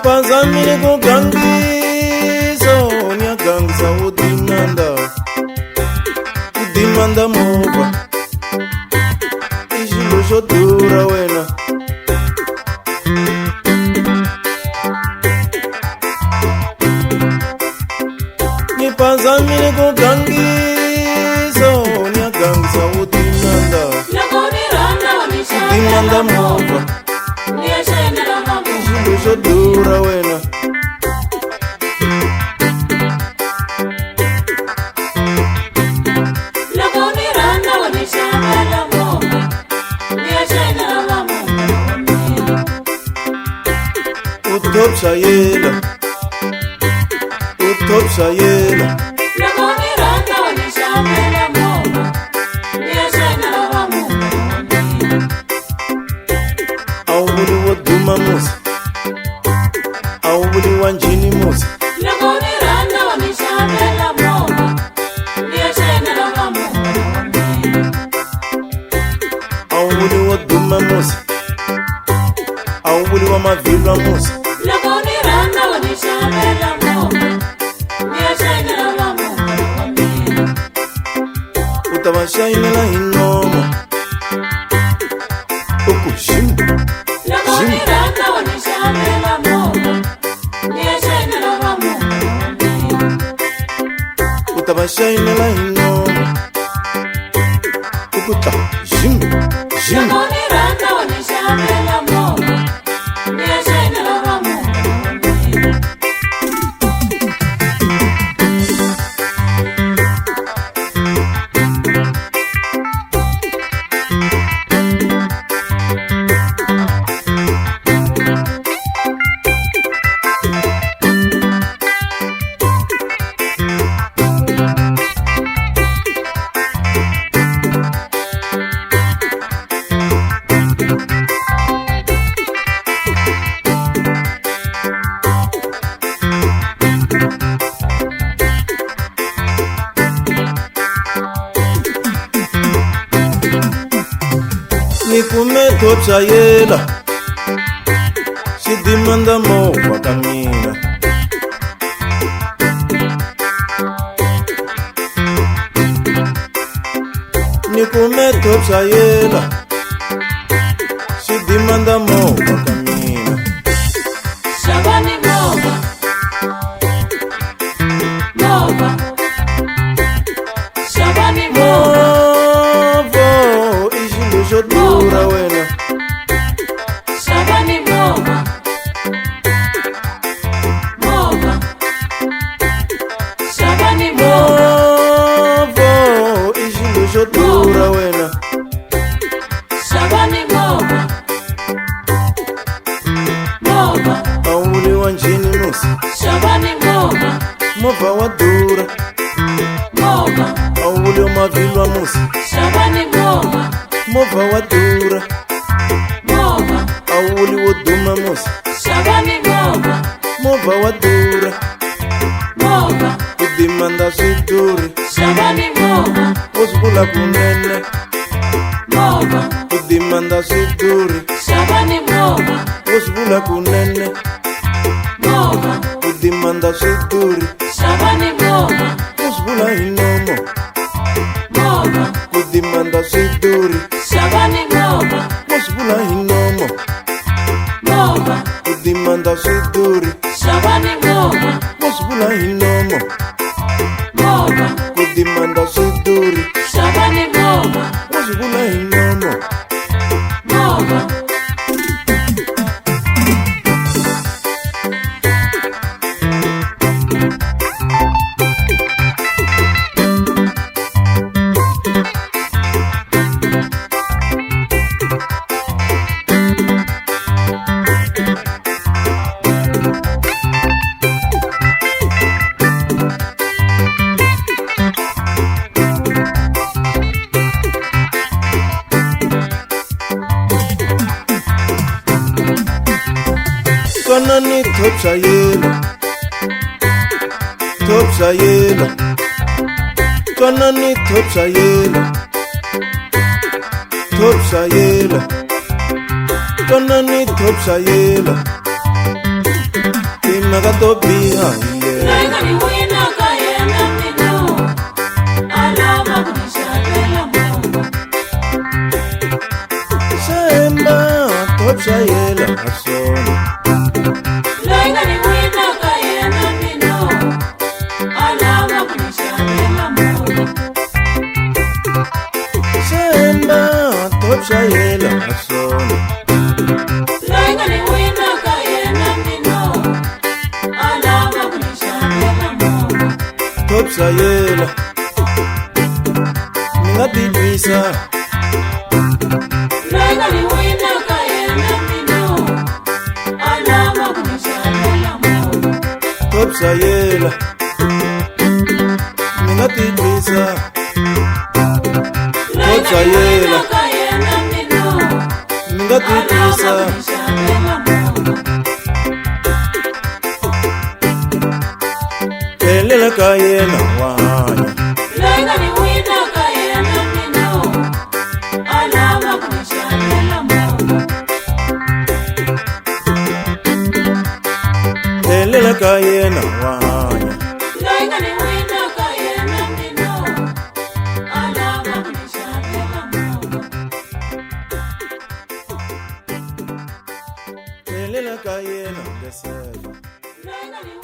Nipazamile kugangiso, nyagangisa udimanda mova, ishilo shodura wena. Nipazamile kugangiso, nyagangisa udimanda mova, ishilo shodura wena. Utopshayela awubuli woduma musi, awubuli wanjini musi, awubuli woduma musi, awubuli wamavilwa musi. Utabashayinela hinomo uku shimu utabashayinela hinomo uku ta shimu Nikume topshayela shidimanda mova kamina. Nikume topshayela shidimanda mova kamina. Shabani mova Shabani mova ishilo shodura wena. Shabani mova Shabani mova ishilo shodura wena. Shabani mova awubuli wanjini musi, Shabani mova wadura, awubuli wamavilwa musi, Shabani mova wadura, awubuli woduma musi, Shabani mova wadura, udimanda swiduri, Shabani usibula kunene, udimanda swiduri, Shabani usibula kunene, udimanda swiduri, Shabani usibula hinomo, udimanda swiduri, Shabani usibula hinomo, udimanda swiduri, Shabani usibula hinomo, udimanda swiduri, Shabani usibula hinomo. Kanani topshayela Kanani topshayela Kanani topshayela timhaka to biha loyi nga ni wina ka yena mina a lava ku ni xavela movha Shemba top shayela asona loyi nga ni wina ka yena mina a lava ku ni xavela movha Shemba top shayela asona loyi nga ni wina ka yena mina a lava ku ni xavela movha top shayela Minga titwisa loyi nga ni wina ka yena mina a lava ku ni xavela movha top shayela Minga titwisa loyi nga ni wina ka yena mina Minga titwisa Helela ka yena wanya loyi nga ni wina ka yena mina a lava ku ni xavela movha Helela ka yena wanya loyi nga ni wina ka yena mina a lava ku ni xavela movha Helela ka yena desela loyi nga ni